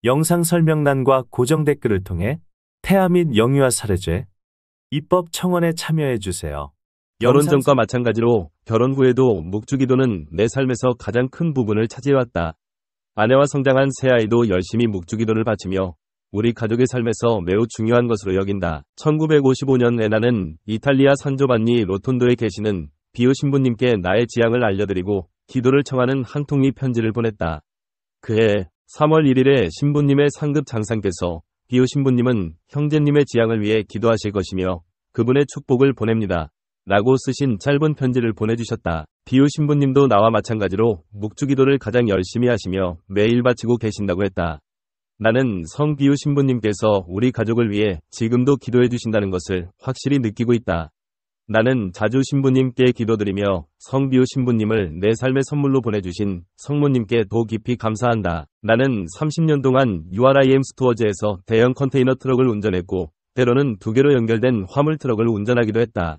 영상 설명란과 고정 댓글을 통해 태아 및 영유아 살해죄 입법 청원에 참여해 주세요. 결혼 전과 마찬가지로 결혼 후에도 묵주기도는 내 삶에서 가장 큰 부분을 차지해왔다. 아내와 성장한 새 아이도 열심히 묵주기도를 바치며 우리 가족의 삶에서 매우 중요한 것으로 여긴다. 1955년에 나는 이탈리아 산조반니 로톤도에 계시는 비오 신부님께 나의 지향을 알려드리고 기도를 청하는 한 통의 편지를 보냈다. 그해 3월 1일에 신부님의 상급 장상께서 비오 신부님은 형제님의 지향을 위해 기도하실 것이며 그분의 축복을 보냅니다. 라고 쓰신 짧은 편지를 보내주셨다. 비오 신부님도 나와 마찬가지로 묵주기도를 가장 열심히 하시며 매일 바치고 계신다고 했다. 나는 성 비오 신부님께서 우리 가족을 위해 지금도 기도해 주신다는 것을 확실히 느끼고 있다. 나는 자주 신부님께 기도드리며 성 비오 신부님을 내 삶의 선물로 보내주신 성모님께 더 깊이 감사한다. 나는 30년 동안 URIM 스토어즈에서 대형 컨테이너 트럭을 운전했고 때로는 2개로 연결된 화물 트럭을 운전하기도 했다.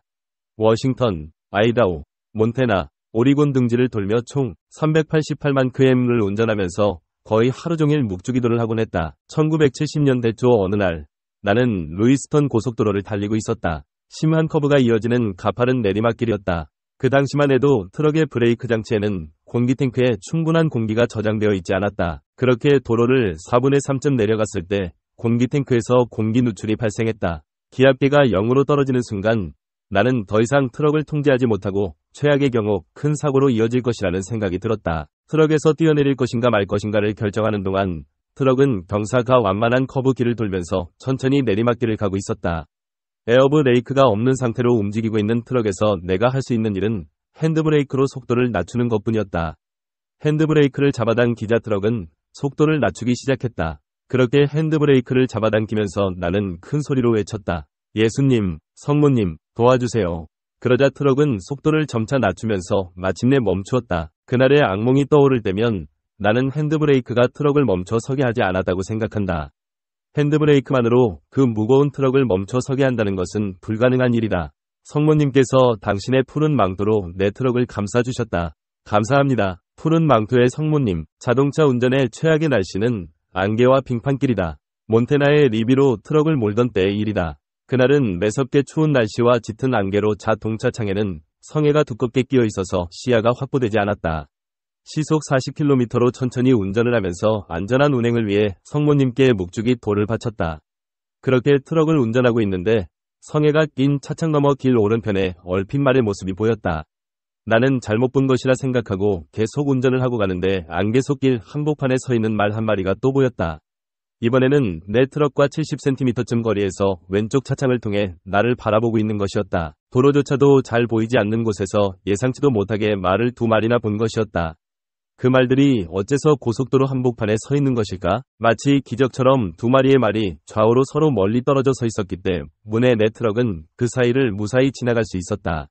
워싱턴, 아이다호, 몬태나, 오리곤 등지를 돌며 총 388만 km를 운전하면서 거의 하루 종일 묵주기도를 하곤 했다. 1970년대 초 어느 날 나는 루이스턴 고속도로를 달리고 있었다. 심한 커브가 이어지는 가파른 내리막길이었다. 그 당시만 해도 트럭의 브레이크 장치에는 공기 탱크에 충분한 공기가 저장되어 있지 않았다. 그렇게 도로를 4분의 3쯤 내려갔을 때 공기 탱크에서 공기 누출이 발생했다. 기압계가 0으로 떨어지는 순간 나는 더 이상 트럭을 통제하지 못하고 최악의 경우 큰 사고로 이어질 것이라는 생각이 들었다. 트럭에서 뛰어내릴 것인가 말 것인가를 결정하는 동안 트럭은 경사가 완만한 커브길을 돌면서 천천히 내리막길을 가고 있었다. 에어브레이크가 없는 상태로 움직이고 있는 트럭에서 내가 할 수 있는 일은 핸드브레이크로 속도를 낮추는 것뿐이었다. 핸드브레이크를 잡아당기자 트럭은 속도를 낮추기 시작했다. 그렇게 핸드브레이크를 잡아당기면서 나는 큰 소리로 외쳤다. 예수님, 성모님, 도와주세요. 그러자 트럭은 속도를 점차 낮추면서 마침내 멈추었다. 그날의 악몽이 떠오를 때면 나는 핸드브레이크가 트럭을 멈춰 서게 하지 않았다고 생각한다. 핸드브레이크만으로 그 무거운 트럭을 멈춰 서게 한다는 것은 불가능한 일이다. 성모님께서 당신의 푸른 망토로 내 트럭을 감싸주셨다. 감사합니다. 푸른 망토의 성모님. 자동차 운전의 최악의 날씨는 안개와 빙판길이다. 몬태나의 리비로 트럭을 몰던 때의 일이다. 그날은 매섭게 추운 날씨와 짙은 안개로 자동차 창에는 성에가 두껍게 끼어 있어서 시야가 확보되지 않았다. 시속 40km로 천천히 운전을 하면서 안전한 운행을 위해 성모님께 묵주기 도를 바쳤다. 그렇게 트럭을 운전하고 있는데 성에가 낀 차창 너머 길 오른편에 얼핏 말의 모습이 보였다. 나는 잘못 본 것이라 생각하고 계속 운전을 하고 가는데 안개 속 길 한복판에 서 있는 말 한 마리가 또 보였다. 이번에는 내 트럭과 70cm쯤 거리에서 왼쪽 차창을 통해 나를 바라보고 있는 것이었다. 도로조차도 잘 보이지 않는 곳에서 예상치도 못하게 말을 2마리나 본 것이었다. 그 말들이 어째서 고속도로 한복판에 서 있는 것일까? 마치 기적처럼 2마리의 말이 좌우로 서로 멀리 떨어져 서 있었기 때문에 내 트럭은 그 사이를 무사히 지나갈 수 있었다.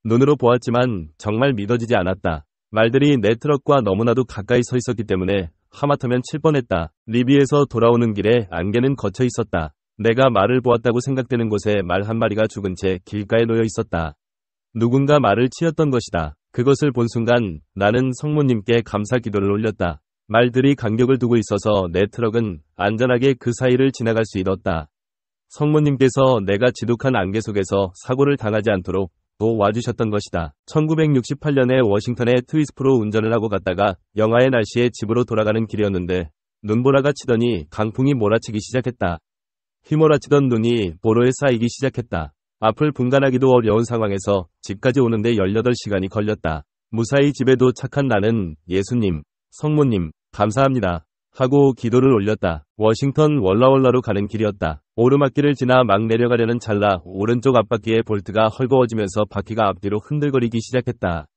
눈으로 보았지만 정말 믿어지지 않았다. 말들이 내 트럭과 너무나도 가까이 서 있었기 때문에 하마터면 칠 뻔했다. 리비에서 돌아오는 길에 안개는 걷혀 있었다. 내가 말을 보았다고 생각되는 곳에 말 한 마리가 죽은 채 길가에 놓여 있었다. 누군가 말을 치었던 것이다. 그것을 본 순간 나는 성모님께 감사 기도를 올렸다. 말들이 간격을 두고 있어서 내 트럭은 안전하게 그 사이를 지나갈 수 있었다. 성모님께서 내가 지독한 안개 속에서 사고를 당하지 않도록 도와주셨던 것이다. 1968년에 워싱턴의 트위스프로 운전을 하고 갔다가 영하의 날씨에 집으로 돌아가는 길이었는데 눈보라가 치더니 강풍이 몰아치기 시작했다. 휘몰아치던 눈이 보로에 쌓이기 시작했다. 앞을 분간하기도 어려운 상황에서 집까지 오는데 18시간이 걸렸다. 무사히 집에 도착한 나는 예수님, 성모님, 감사합니다. 하고 기도를 올렸다. 워싱턴 월라월라로 가는 길이었다. 오르막길을 지나 막 내려가려는 찰나 오른쪽 앞바퀴의 볼트가 헐거워지면서 바퀴가 앞뒤로 흔들거리기 시작했다.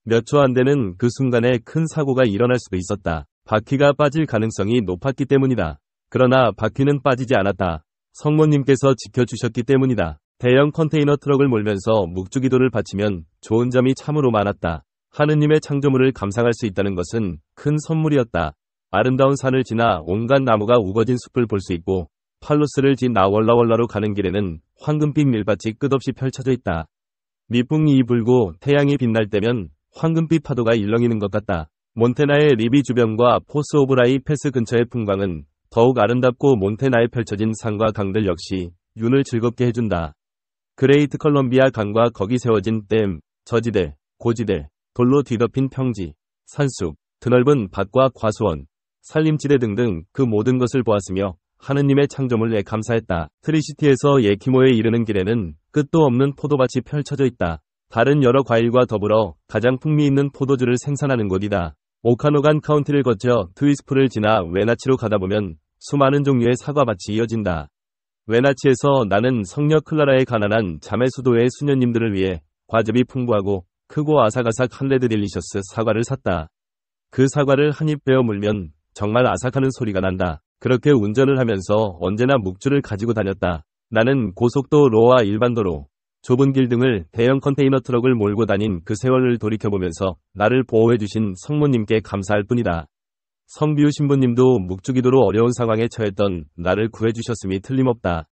몇 초 안 되는 그 순간에 큰 사고가 일어날 수도 있었다. 바퀴가 빠질 가능성이 높았기 때문이다. 그러나 바퀴는 빠지지 않았다. 성모님께서 지켜주셨기 때문이다. 대형 컨테이너 트럭을 몰면서 묵주기도를 바치면 좋은 점이 참으로 많았다. 하느님의 창조물을 감상할 수 있다는 것은 큰 선물이었다. 아름다운 산을 지나 온갖 나무가 우거진 숲을 볼 수 있고 팔로스를 지나 월라월라로 가는 길에는 황금빛 밀밭이 끝없이 펼쳐져 있다. 미풍이 불고 태양이 빛날 때면 황금빛 파도가 일렁이는 것 같다. 몬태나의 리비 주변과 포스 오브 라이 패스 근처의 풍광은 더욱 아름답고 몬테나에 펼쳐진 산과 강들 역시 윤을 즐겁게 해준다. 그레이트 컬럼비아 강과 거기 세워진 댐, 저지대, 고지대, 돌로 뒤덮인 평지, 산숲, 드넓은 밭과 과수원, 산림지대 등등 그 모든 것을 보았으며 하느님의 창조물에 감사했다. 트리시티에서 예키모에 이르는 길에는 끝도 없는 포도밭이 펼쳐져 있다. 다른 여러 과일과 더불어 가장 풍미 있는 포도주를 생산하는 곳이다. 오카노간 카운티를 거쳐 트위스프를 지나 웨나치로 가다 보면 수많은 종류의 사과밭이 이어진다. 웨나치에서 나는 성녀 클라라의 가난한 자매 수도의 수녀님들을 위해 과즙이 풍부하고 크고 아삭아삭 한 레드 딜리셔스 사과를 샀다. 그 사과를 한 입 베어 물면 정말 아삭하는 소리가 난다. 그렇게 운전을 하면서 언제나 묵주를 가지고 다녔다. 나는 고속도로와 일반도로, 좁은 길 등을 대형 컨테이너 트럭을 몰고 다닌 그 세월을 돌이켜보면서 나를 보호해주신 성모님께 감사할 뿐이다. 성비우 신부님도 묵주기도로 어려운 상황에 처했던 나를 구해주셨음이 틀림없다.